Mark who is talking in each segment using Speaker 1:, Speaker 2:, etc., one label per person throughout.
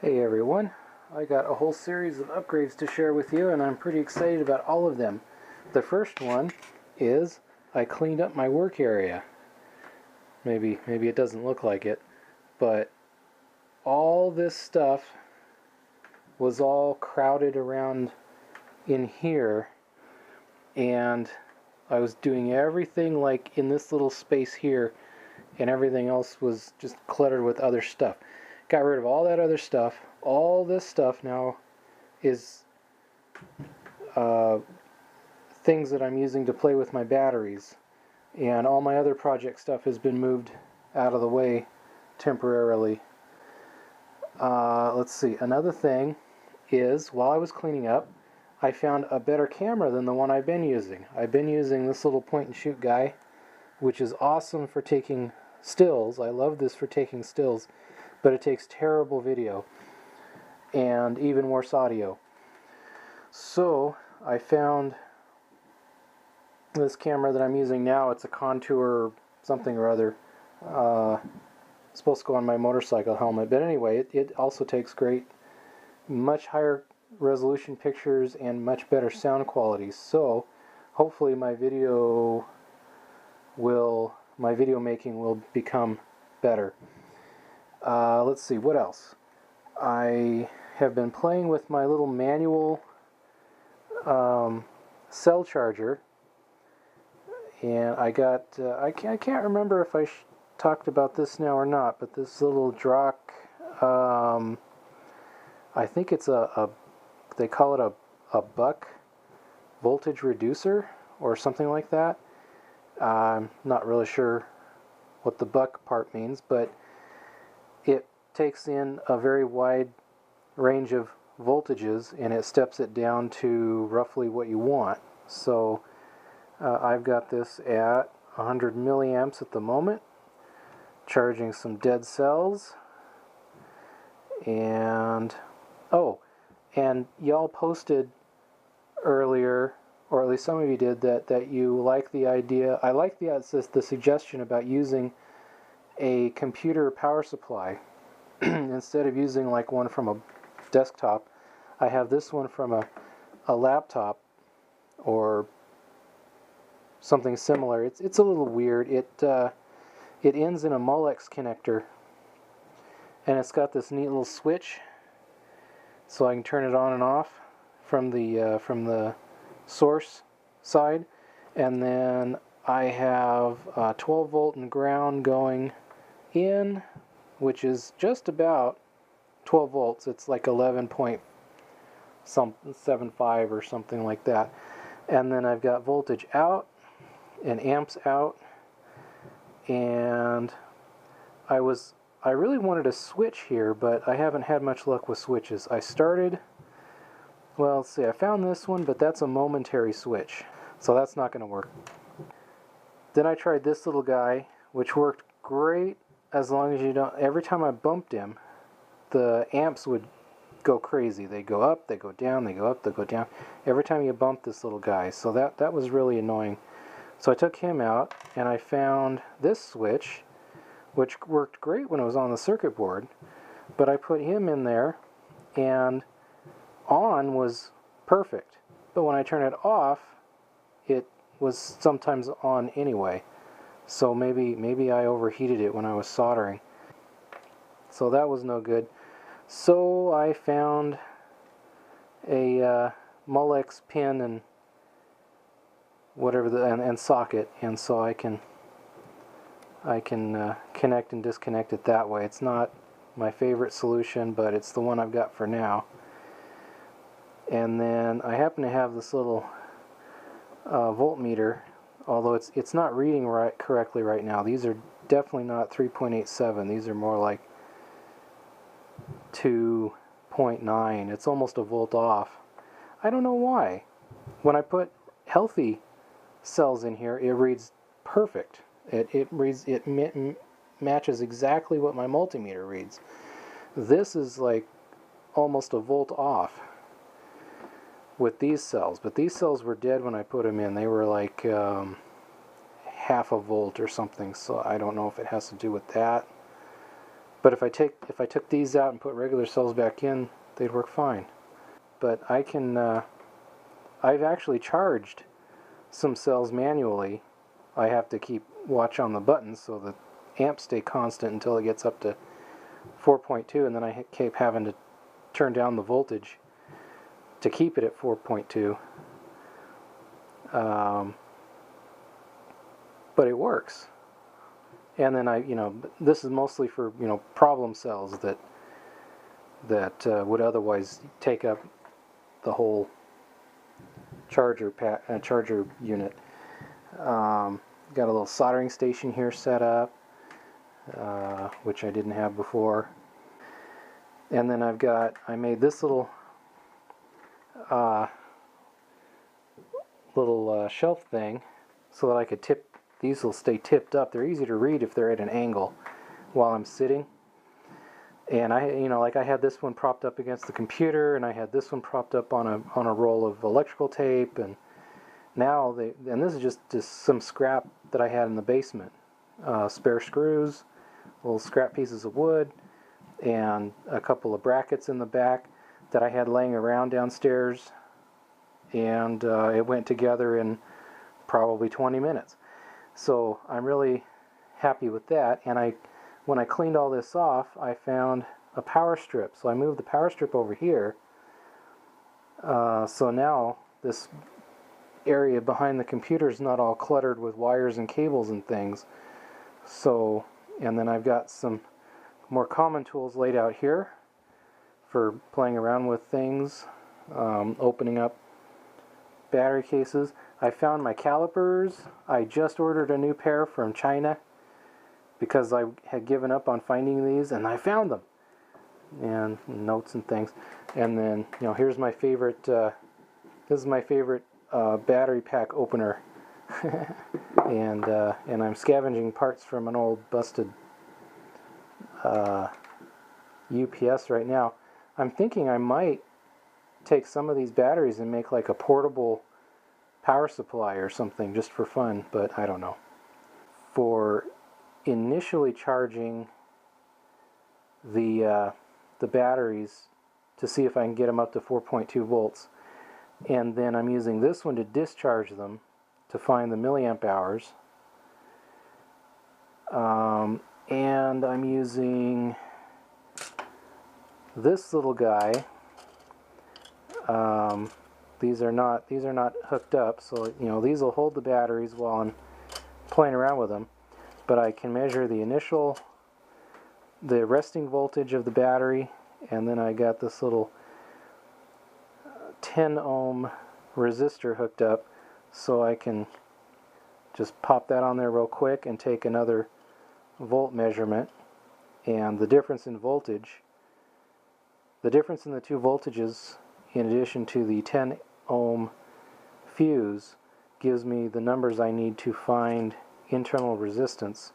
Speaker 1: Hey everyone, I got a whole series of upgrades to share with you and I'm pretty excited about all of them. The first one is I cleaned up my work area. Maybe it doesn't look like it, but all this stuff was all crowded around in here and I was doing everything like in this little space here and everything else was just cluttered with other stuff. Got rid of all that other stuff. All this stuff now is things that I'm using to play with my batteries. And all my other project stuff has been moved out of the way temporarily. Let's see. Another thing is, while I was cleaning up, I found a better camera than the one I've been using. I've been using this little point and shoot guy, which is awesome for taking stills. I love this for taking stills, but it takes terrible video and even worse audio. So I found this camera that I'm using now. It's a Contour something or other. It's supposed to go on my motorcycle helmet, but anyway, it also takes great, much higher resolution pictures and much better sound quality. So hopefully my video making will become better. Let's see, what else? I have been playing with my little manual cell charger, and I got, I can't remember if I talked about this now or not, but this little Drock, I think it's they call it a buck voltage reducer or something like that. I'm not really sure what the buck part means, but it takes in a very wide range of voltages and it steps it down to roughly what you want. So I've got this at 100 milliamps at the moment, charging some dead cells. And and y'all posted earlier, or at least some of you did, that you like the idea. I like the suggestion about using a computer power supply instead of using like one from a desktop. I have this one from a laptop or something similar. It's a little weird. It ends in a Molex connector, and it's got this neat little switch, so I can turn it on and off from the source side. And then I have 12 volt and ground going in, which is just about 12 volts. It's like 11.75 or something like that. And then I've got voltage out and amps out, and I really wanted a switch here, but I haven't had much luck with switches. I found this one, but that's a momentary switch, so that's not going to work. Then I tried this little guy, which worked great as long as you don't, every time I bumped him, the amps would go crazy. They go up, they go down, they go up, they go down, every time you bump this little guy. So that was really annoying. So I took him out, and I found this switch, which worked great when it was on the circuit board, but I put him in there, and on was perfect. But when I turn it off, it was sometimes on anyway. So maybe I overheated it when I was soldering. So that was no good. So I found a Molex pin and whatever and socket, and so I can connect and disconnect it that way. It's not my favorite solution, but it's the one I've got for now. And then I happen to have this little voltmeter, although it's not reading correctly right now. These are definitely not 3.87. These are more like 2.9. It's almost a volt off. I don't know why. When I put healthy cells in here, it reads perfect. It matches exactly what my multimeter reads. This is like almost a volt off with these cells, but these cells were dead when I put them in. They were like half a volt or something, so I don't know if it has to do with that But if I took these out and put regular cells back in, they'd work fine. But I can, I've actually charged some cells manually. I have to keep watch on the buttons so the amps stay constant until it gets up to 4.2, and then I keep having to turn down the voltage to keep it at 4.2. But it works. And then this is mostly for, problem cells that would otherwise take up the whole charger unit. Got a little soldering station here set up, which I didn't have before. And then I made this little shelf thing so that I could tip. These will stay tipped up. They're easy to read if they're at an angle while I'm sitting. And I had this one propped up against the computer, and I had this one propped up on a roll of electrical tape, and now and this is just some scrap that I had in the basement, spare screws, little scrap pieces of wood, and a couple of brackets in the back that I had laying around downstairs, and it went together in probably 20 minutes. So I'm really happy with that. And when I cleaned all this off, I found a power strip. So I moved the power strip over here. So now this area behind the computer is not all cluttered with wires and cables and things. So, and then I've got some more common tools laid out here for playing around with things, opening up battery cases. I found my calipers. I just ordered a new pair from China because I had given up on finding these, and I found them. And notes and things. And then, here's my favorite, this is my favorite battery pack opener. and I'm scavenging parts from an old busted UPS right now. I'm thinking I might take some of these batteries and make like a portable power supply or something just for fun, but I don't know. For initially charging the batteries to see if I can get them up to 4.2 volts, and then I'm using this one to discharge them to find the milliamp hours, and I'm using this little guy. These are not hooked up, so these will hold the batteries while I'm playing around with them. But I can measure the resting voltage of the battery, and then I got this little 10 ohm resistor hooked up, so I can just pop that on there real quick and take another volt measurement. And the difference in voltage, the difference in the two voltages, in addition to the 10 ohm fuse, gives me the numbers I need to find internal resistance.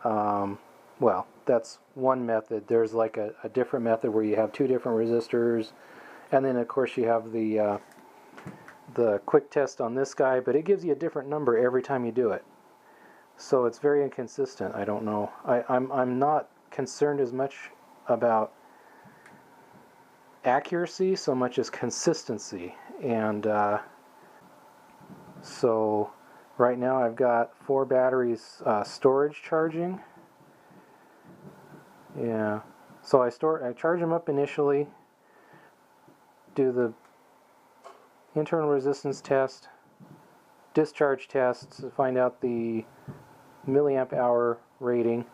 Speaker 1: Well, that's one method. There's like a different method where you have two different resistors, and then of course you have the quick test on this guy, but it gives you a different number every time you do it. So it's very inconsistent. I don't know. I'm not concerned as much about accuracy so much as consistency. And so right now I've got 4 batteries storage charging. Yeah. So I charge them up initially, do the internal resistance test, discharge test to find out the milliamp hour rating.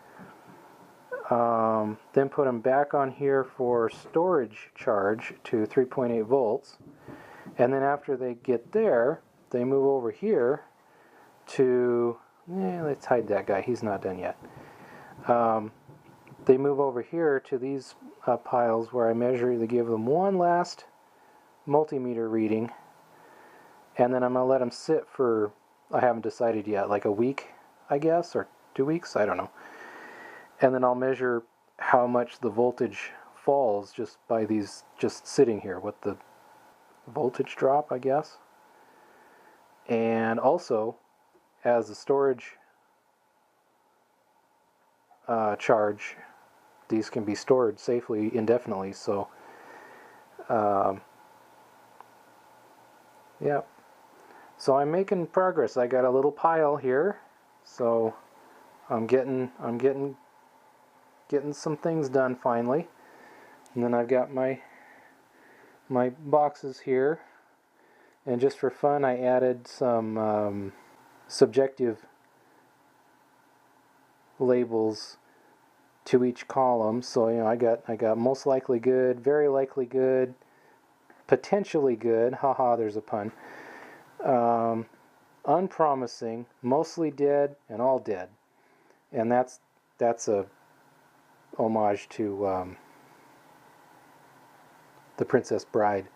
Speaker 1: Then put them back on here for storage charge to 3.8 volts. And then after they get there, they move over here to, let's hide that guy, he's not done yet. They move over here to these piles where I measure, they give them one last multimeter reading, and then I'm going to let them sit for, I haven't decided yet, like a week, I guess, or 2 weeks, I don't know. And then I'll measure how much the voltage falls just by these just sitting here, what the voltage drop, I guess. And also, as the storage charge. These can be stored safely indefinitely. So, yeah. So I'm making progress. I got a little pile here, so I'm getting some things done finally. And then I've got my boxes here, and just for fun I added some subjective labels to each column. So I got most likely good, very likely good, potentially good, haha, there's a pun, unpromising, mostly dead, and all dead. And that's a homage to The Princess Bride.